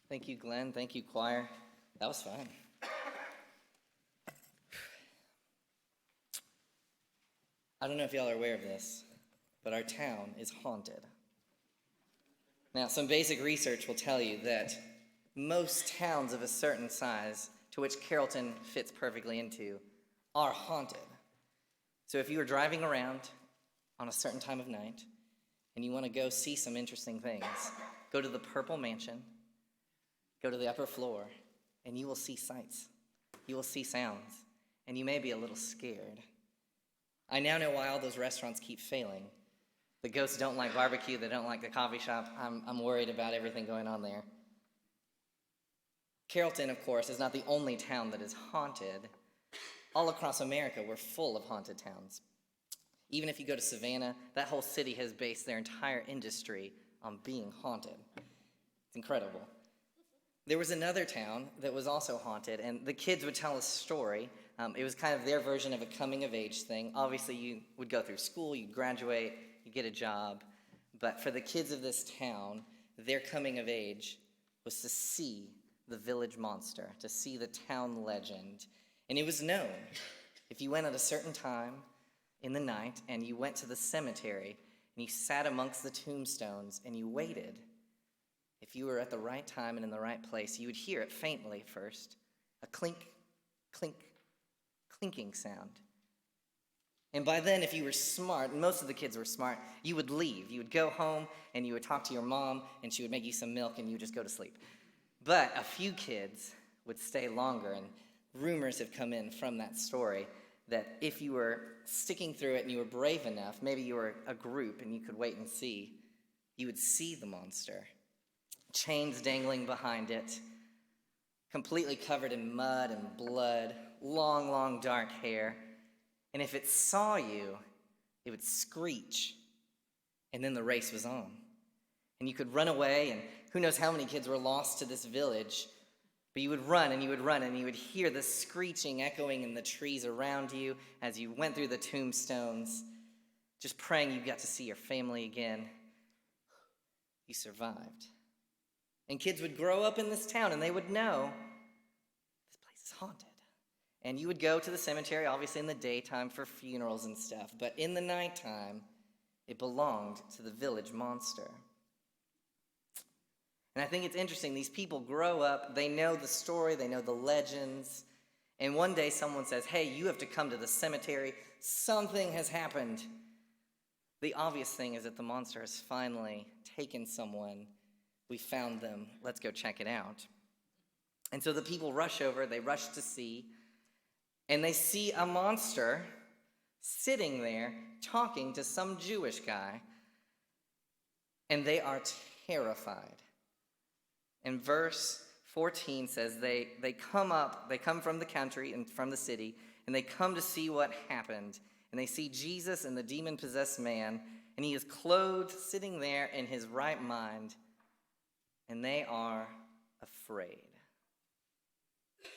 Thank you, Glenn. Thank you, choir. That was fun. I don't know if y'all are aware of this, but our town is haunted. Now, some basic research will tell you that most towns of a certain size, to which Carrollton fits perfectly into, are haunted. So if you are driving around on a certain time of night and you want to go see some interesting things, go to the Purple Mansion, go to the upper floor, and you will see sights. You will see sounds, and you may be a little scared. I now know why all those restaurants keep failing. The ghosts don't like barbecue. They don't like the coffee shop. I'm worried about everything going on there. Carrollton, of course, is not the only town that is haunted. All across America, we're full of haunted towns. Even if you go to Savannah, that whole city has based their entire industry on being haunted. It's incredible. There was another town that was also haunted, and the kids would tell a story. It was kind of their version of a coming-of-age thing. Obviously, you would go through school, you'd graduate, you'd get a job. But for the kids of this town, their coming-of-age was to see the village monster, to see the town legend. And it was known. If you went at a certain time in the night and you went to the cemetery and you sat amongst the tombstones and you waited, if you were at the right time and in the right place, you would hear it faintly first, a clink, clink, clinking sound. And by then, if you were smart, and most of the kids were smart, you would leave. You would go home and you would talk to your mom and she would make you some milk and you would just go to sleep. But a few kids would stay longer, and rumors have come in from that story that if you were sticking through it and you were brave enough, maybe you were a group and you could wait and see, you would see the monster. Chains dangling behind it, completely covered in mud and blood, long, long dark hair. And if it saw you, it would screech. And then the race was on. And you could run away, and who knows how many kids were lost to this village. But you would run, and you would run, and you would hear the screeching echoing in the trees around you as you went through the tombstones, just praying you got to see your family again. You survived. And kids would grow up in this town, and they would know this place is haunted. And you would go to the cemetery, obviously in the daytime, for funerals and stuff. But in the nighttime, it belonged to the village monster. And I think it's interesting. These people grow up, they know the story, they know the legends. And one day someone says, hey, you have to come to the cemetery. Something has happened. The obvious thing is that the monster has finally taken someone. We found them. Let's go check it out. And so the people rush over. They rush to see. And they see a monster sitting there talking to some Jewish guy. And they are terrified. And verse 14 says they come from the country and from the city, and they come to see what happened. And they see Jesus and the demon-possessed man, and he is clothed, sitting there in his right mind, and they are afraid.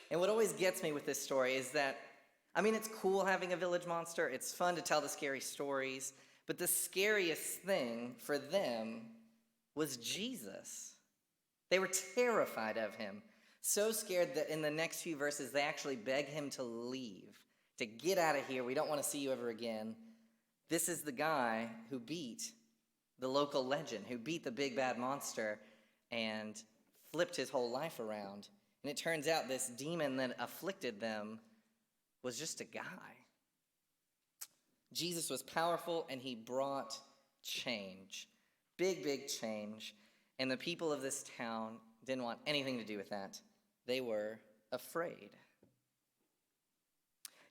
And what always gets me with this story is that, it's cool having a village monster. It's fun to tell the scary stories. But the scariest thing for them was Jesus. They were terrified of him, so scared that in the next few verses, they actually beg him to leave, to get out of here. We don't want to see you ever again. This is the guy who beat the local legend, who beat the big bad monster and flipped his whole life around. And it turns out this demon that afflicted them was just a guy. Jesus was powerful, and he brought change. Big, big change. And the people of this town didn't want anything to do with that. They were afraid.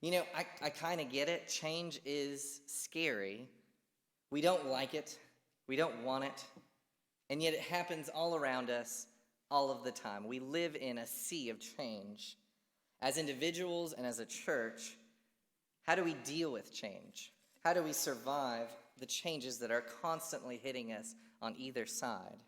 I kind of get it. Change is scary. We don't like it. We don't want it. And yet it happens all around us all of the time. We live in a sea of change. As individuals and as a church, how do we deal with change? How do we survive the changes that are constantly hitting us on either side?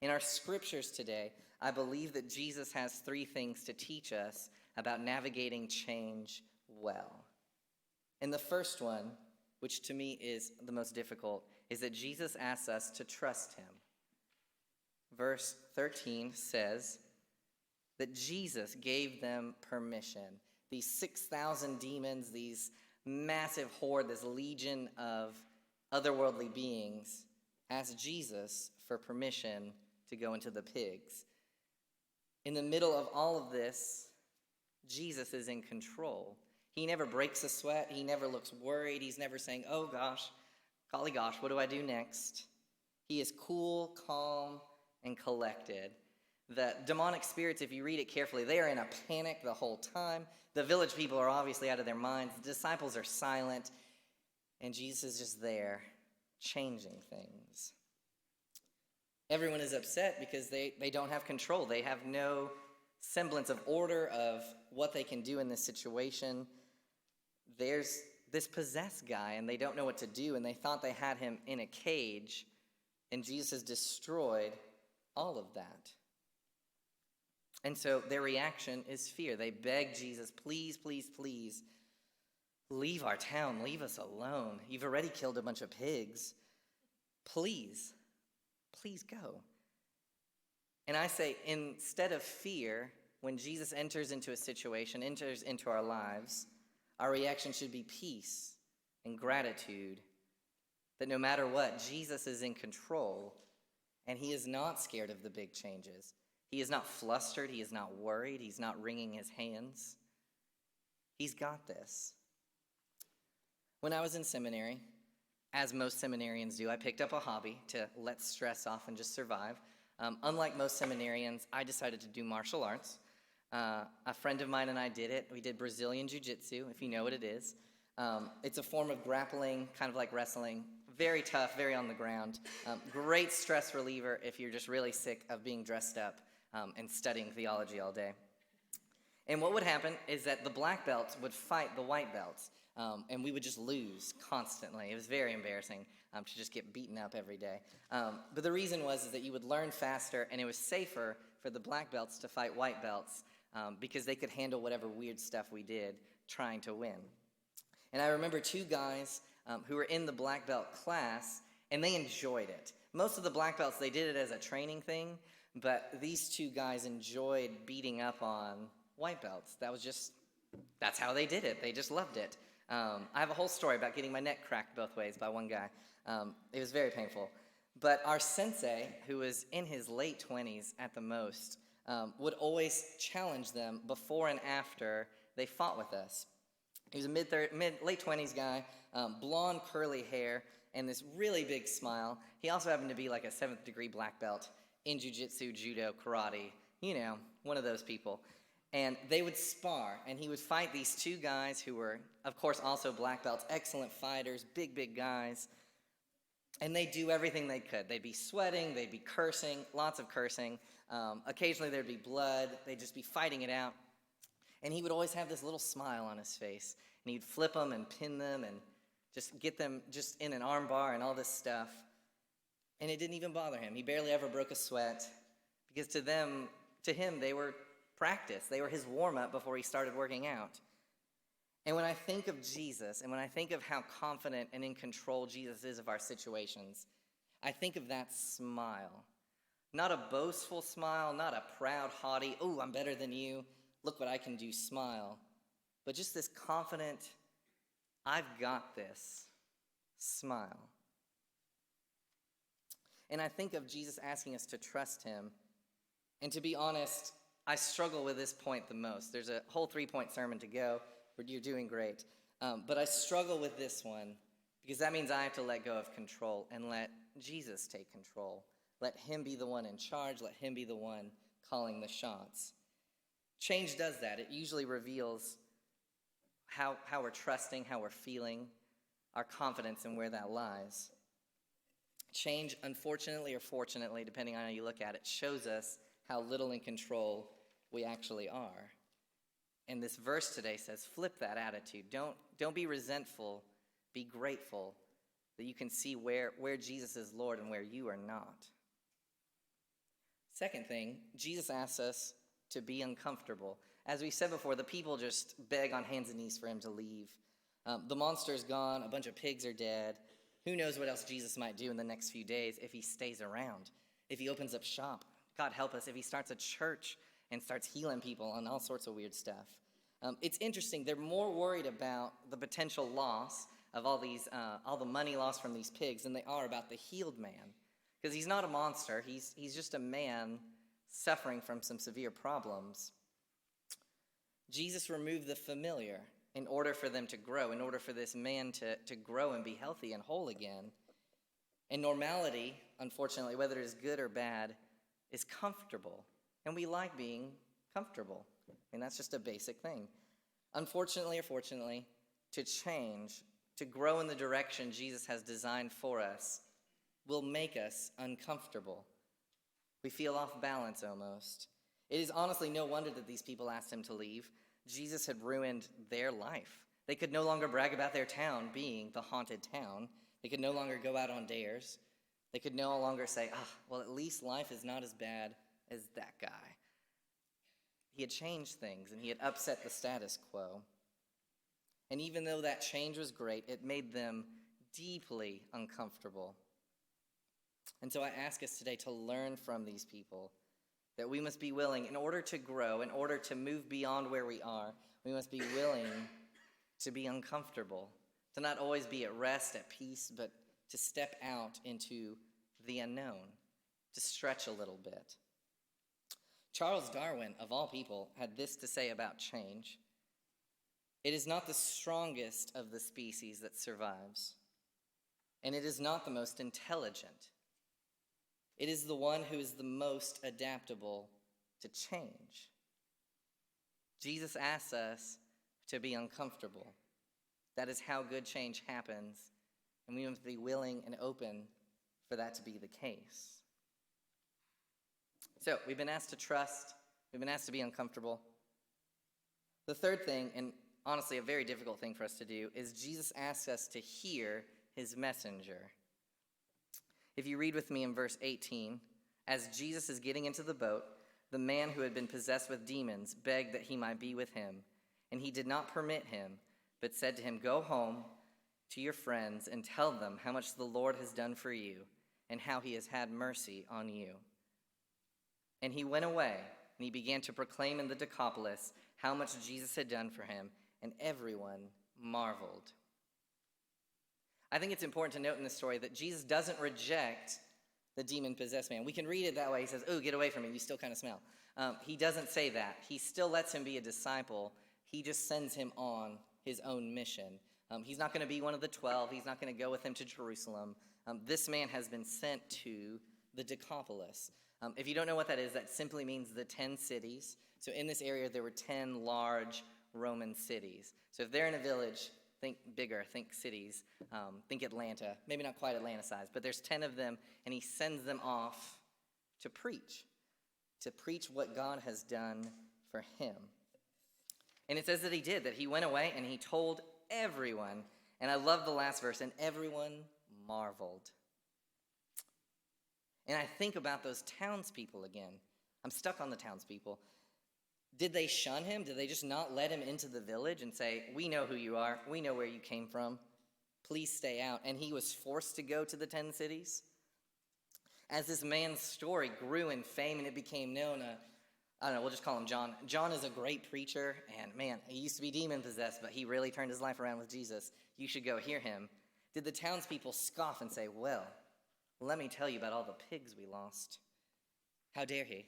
In our scriptures today, I believe that Jesus has 3 things to teach us about navigating change well. And the first one, which to me is the most difficult, is that Jesus asks us to trust him. verse 13 says that Jesus gave them permission. These 6,000 demons, these massive horde, this legion of otherworldly beings, asked Jesus for permission to go into the pigs. In the middle of all of this, Jesus is in control. He never breaks a sweat. He never looks worried. He's never saying, oh gosh, golly gosh, what do I do next? He is cool, calm, and collected. The demonic spirits, if you read it carefully, they are in a panic the whole time. The village people are obviously out of their minds. The disciples are silent. And Jesus is just there, changing things. Everyone is upset because they don't have control. They have no semblance of order of what they can do in this situation. There's this possessed guy, and they don't know what to do, and they thought they had him in a cage, and Jesus has destroyed all of that. And so their reaction is fear. They beg Jesus, please, please, please, leave our town, leave us alone. You've already killed a bunch of pigs. Please, please go. And I say, instead of fear, when Jesus enters into a situation, enters into our lives, our reaction should be peace and gratitude. That no matter what, Jesus is in control, and he is not scared of the big changes. He is not flustered. He is not worried. He's not wringing his hands. He's got this. When I was in seminary, as most seminarians do, I picked up a hobby to let stress off and just survive. Unlike most seminarians, I decided to do martial arts. A friend of mine and I did it. We did Brazilian Jiu-Jitsu, if you know what it is. It's a form of grappling, kind of like wrestling. Very tough, very on the ground. Great stress reliever if you're just really sick of being dressed up and studying theology all day. And what would happen is that the black belts would fight the white belts, and we would just lose constantly. It was very embarrassing to just get beaten up every day. But the reason was that you would learn faster, and it was safer for the black belts to fight white belts because they could handle whatever weird stuff we did trying to win. And I remember two guys who were in the black belt class, and they enjoyed it. Most of the black belts, they did it as a training thing, but these two guys enjoyed beating up on white belts. That's how they did it. They just loved it. I have a whole story about getting my neck cracked both ways by one guy. It was very painful. But our sensei, who was in his late 20s at the most, would always challenge them before and after they fought with us. He was a late 20s guy, blonde curly hair, and this really big smile. He also happened to be like a 7th degree black belt in jiu-jitsu, judo, karate, one of those people. And they would spar, and he would fight these two guys who were, of course, also black belts, excellent fighters, big, big guys. And they'd do everything they could. They'd be sweating, they'd be cursing, lots of cursing. Occasionally there'd be blood. They'd just be fighting it out. And he would always have this little smile on his face. And he'd flip them and pin them and just get them just in an arm bar and all this stuff. And it didn't even bother him. He barely ever broke a sweat because to him, they were practice. They were his warm-up before he started working out. And when I think of Jesus, and when I think of how confident and in control Jesus is of our situations, I think of that smile. Not a boastful smile, not a proud, haughty, oh, I'm better than you, look what I can do smile, but just this confident, I've got this smile. And I think of Jesus asking us to trust him. And to be honest, I struggle with this point the most. There's a whole 3-point sermon to go, but you're doing great. But I struggle with this one because that means I have to let go of control and let Jesus take control. Let him be the one in charge. Let him be the one calling the shots. Change does that. It usually reveals how we're trusting, how we're feeling, our confidence and where that lies. Change, unfortunately or fortunately, depending on how you look at it, shows us how little in control we actually are. And this verse today says, flip that attitude. Don't be resentful. Be grateful that you can see where Jesus is Lord and where you are not. Second thing, Jesus asks us to be uncomfortable. As we said before, the people just beg on hands and knees for him to leave. The monster's gone. A bunch of pigs are dead. Who knows what else Jesus might do in the next few days if he stays around. if he opens up shop. God help us if he starts a church and starts healing people and all sorts of weird stuff. It's interesting. They're more worried about the potential loss of all the money lost from these pigs than they are about the healed man. Because he's not a monster. He's just a man suffering from some severe problems. Jesus removed the familiar in order for them to grow, in order for this man to grow and be healthy and whole again. And normality, unfortunately, whether it is good or bad, is comfortable. And we like being comfortable. I mean, that's just a basic thing. Unfortunately or fortunately, to change, to grow in the direction Jesus has designed for us, will make us uncomfortable. We feel off balance almost. It is honestly no wonder that these people asked him to leave. Jesus had ruined their life. They could no longer brag about their town being the haunted town. They could no longer go out on dares. They could no longer say, well, at least life is not as bad as that guy. He had changed things, and he had upset the status quo. And even though that change was great, it made them deeply uncomfortable. And so I ask us today to learn from these people that we must be willing, in order to grow, in order to move beyond where we are, we must be willing to be uncomfortable, to not always be at rest, at peace, but to step out into the unknown, to stretch a little bit. Charles Darwin, of all people, had this to say about change. It is not the strongest of the species that survives, and it is not the most intelligent. It is the one who is the most adaptable to change. Jesus asks us to be uncomfortable. That is how good change happens, and we must be willing and open for that to be the case. So, we've been asked to trust. We've been asked to be uncomfortable. The third thing, and honestly a very difficult thing for us to do, is Jesus asks us to hear his messenger. If you read with me in verse 18, as Jesus is getting into the boat, the man who had been possessed with demons begged that he might be with him, and he did not permit him, but said to him, "Go home to your friends and tell them how much the Lord has done for you, and how he has had mercy on you." And he went away, and he began to proclaim in the Decapolis how much Jesus had done for him, and everyone marveled. I think it's important to note in this story that Jesus doesn't reject the demon-possessed man. We can read it that way. He says, "Oh, get away from me. You still kind of smell." He doesn't say that. He still lets him be a disciple. He just sends him on his own mission. He's not going to be one of the 12. He's not going to go with him to Jerusalem. This man has been sent to the Decapolis. If you don't know what that is, that simply means the 10 cities. So in this area, there were 10 large Roman cities. So if they're in a village, think bigger, think cities, think Atlanta. Maybe not quite Atlanta size, but there's 10 of them, and he sends them off to preach what God has done for him. And it says that he did, that he went away and he told everyone. And I love the last verse, and everyone marveled. And I think about those townspeople again. I'm stuck on the townspeople. Did they shun him? Did they just not let him into the village and say, "We know who you are. We know where you came from. Please stay out"? And he was forced to go to the 10 cities? As this man's story grew in fame and it became known, I don't know, we'll just call him John. John is a great preacher, and man, he used to be demon-possessed, but he really turned his life around with Jesus. You should go hear him. Did the townspeople scoff and say, "Well, let me tell you about all the pigs we lost. How dare he?"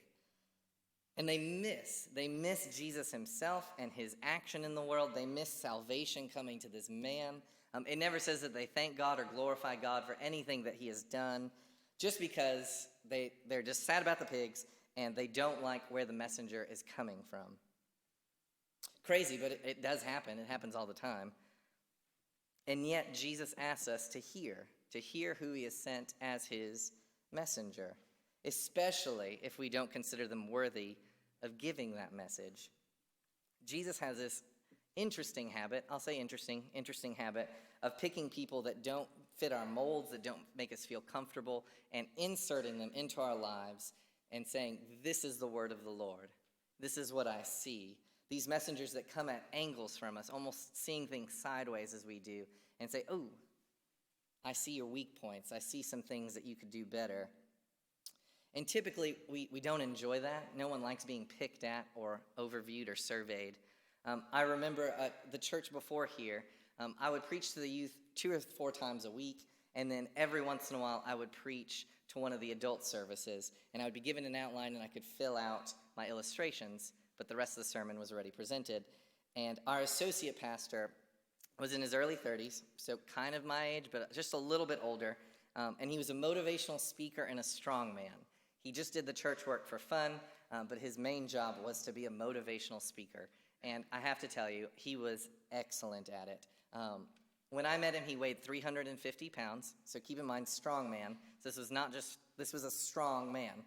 And they miss Jesus himself and his action in the world. They miss salvation coming to this man. It never says that they thank God or glorify God for anything that he has done, just because they're just sad about the pigs and they don't like where the messenger is coming from. Crazy, but it does happen. It happens all the time. And yet Jesus asks us to hear who he has sent as his messenger, especially if we don't consider them worthy of giving that message. Jesus has this interesting habit, I'll say interesting habit, of picking people that don't fit our molds, that don't make us feel comfortable, and inserting them into our lives and saying, "This is the word of the Lord. This is what I see." These messengers that come at angles from us, almost seeing things sideways as we do, and say, "Oh, I see your weak points. I see some things that you could do better." And typically, we don't enjoy that. No one likes being picked at or overviewed or surveyed. I remember the church before here, I would preach to the youth 2 or 4 times a week, and then every once in a while I would preach to one of the adult services, and I would be given an outline and I could fill out my illustrations, but the rest of the sermon was already presented. And our associate pastor was in his early 30s, so kind of my age, but just a little bit older, and he was a motivational speaker and a strong man. He just did the church work for fun, but his main job was to be a motivational speaker. And I have to tell you, he was excellent at it. When I met him, he weighed 350 pounds, so keep in mind, strong man. So this was a strong man.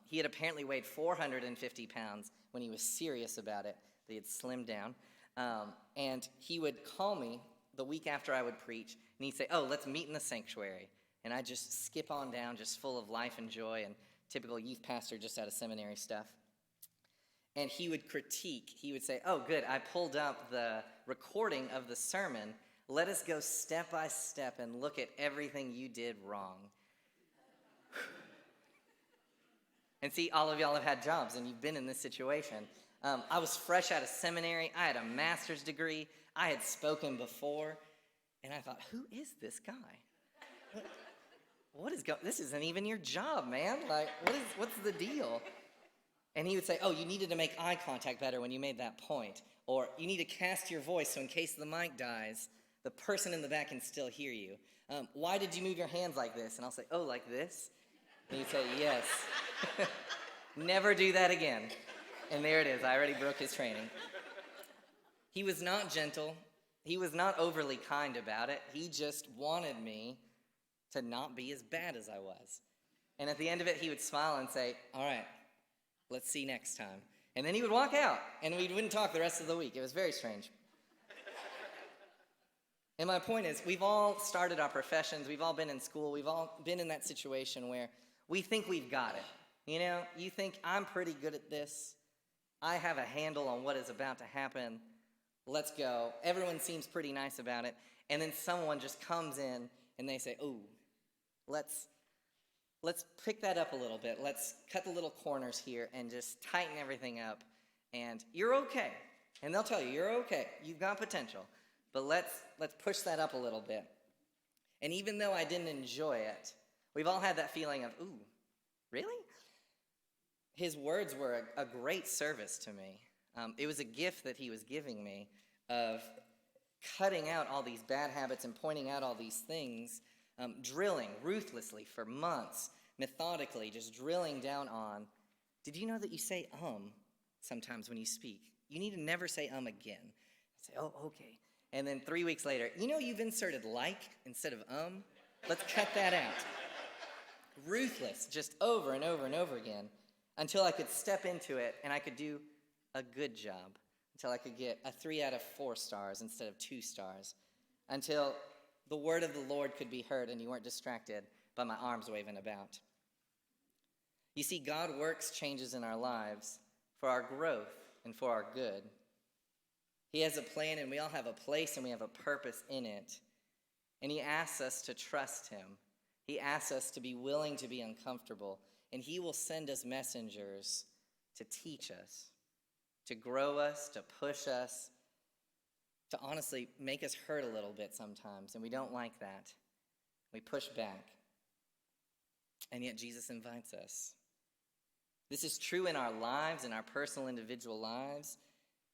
He had apparently weighed 450 pounds when he was serious about it, but he had slimmed down. And he would call me the week after I would preach, and he'd say, "Oh, let's meet in the sanctuary." And I'd just skip on down, just full of life and joy, and typical youth pastor just out of seminary stuff. And he would critique. He would say, "Oh, good, I pulled up the recording of the sermon. Let us go step by step and look at everything you did wrong." And see, all of y'all have had jobs, and you've been in this situation. I was fresh out of seminary. I had a master's degree. I had spoken before. And I thought, who is this guy? This isn't even your job, man. Like, what's the deal? And he would say, "Oh, you needed to make eye contact better when you made that point. Or you need to cast your voice so in case the mic dies, the person in the back can still hear you. Why did you move your hands like this?" And I'll say, "Oh, like this?" And he'd say, "Yes." Never do that again. And there it is. I already broke his training. He was not gentle. He was not overly kind about it. He just wanted me to not be as bad as I was. And at the end of it, he would smile and say, "All right, let's see next time." And then he would walk out, and we wouldn't talk the rest of the week. It was very strange. And my point is, we've all started our professions. We've all been in school. We've all been in that situation where we think we've got it. You know, you think, "I'm pretty good at this. I have a handle on what is about to happen. Let's go." Everyone seems pretty nice about it. And then someone just comes in and they say, "Ooh, let's pick that up a little bit. Let's cut the little corners here and just tighten everything up. And you're okay." And they'll tell you, "You're okay. You've got potential. But let's push that up a little bit." And even though I didn't enjoy it, we've all had that feeling of, "Ooh, really?" His words were a great service to me. It was a gift that he was giving me of cutting out all these bad habits and pointing out all these things, drilling ruthlessly for months, methodically, just drilling down on, "Did you know that you say sometimes when you speak? You need to never say again." I say, "Oh, okay." And then 3 weeks later, "You know you've inserted like instead of Let's cut that out." Ruthless, just over and over and over again, until I could step into it and I could do a good job, until I could get a 3 out of 4 stars instead of 2 stars, until the word of the Lord could be heard and you weren't distracted by my arms waving about. You see, God works changes in our lives for our growth and for our good. He has a plan, and we all have a place and we have a purpose in it. And he asks us to trust him. He asks us to be willing to be uncomfortable. And he will send us messengers to teach us, to grow us, to push us, to honestly make us hurt a little bit sometimes. And we don't like that. We push back. And yet Jesus invites us. This is true in our lives, in our personal individual lives,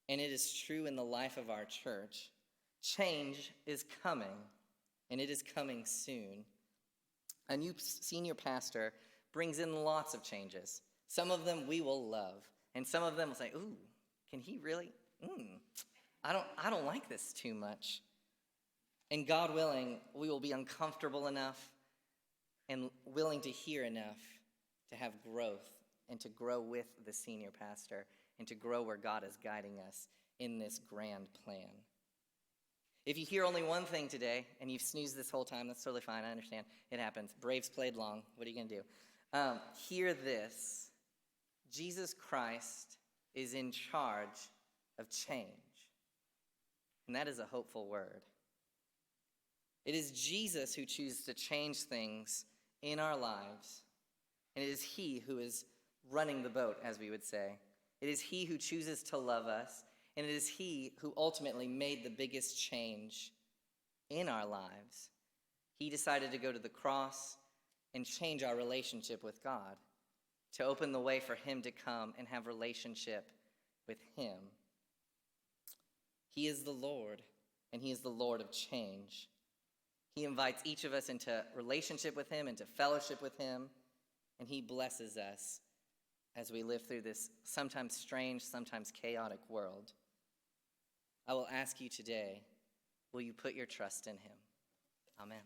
and it is true in the life of our church. Change is coming, and it is coming soon. A new senior pastor brings in lots of changes. Some of them we will love, and some of them will say, "Ooh, can he really? I don't like this too much." And God willing, we will be uncomfortable enough and willing to hear enough to have growth and to grow with the senior pastor and to grow where God is guiding us in this grand plan. If you hear only one thing today and you've snoozed this whole time, that's totally fine. I understand. It happens. Braves played long. What are you going to do? Hear this. Jesus Christ is in charge of change. And that is a hopeful word. It is Jesus who chooses to change things in our lives. And it is he who is running the boat, as we would say. It is he who chooses to love us, and it is he who ultimately made the biggest change in our lives. He decided to go to the cross and change our relationship with God, to open the way for him to come and have relationship with him. He is the Lord, and he is the Lord of change. He invites each of us into relationship with him, into fellowship with him, and he blesses us as we live through this sometimes strange, sometimes chaotic world. I will ask you today, will you put your trust in him? Amen.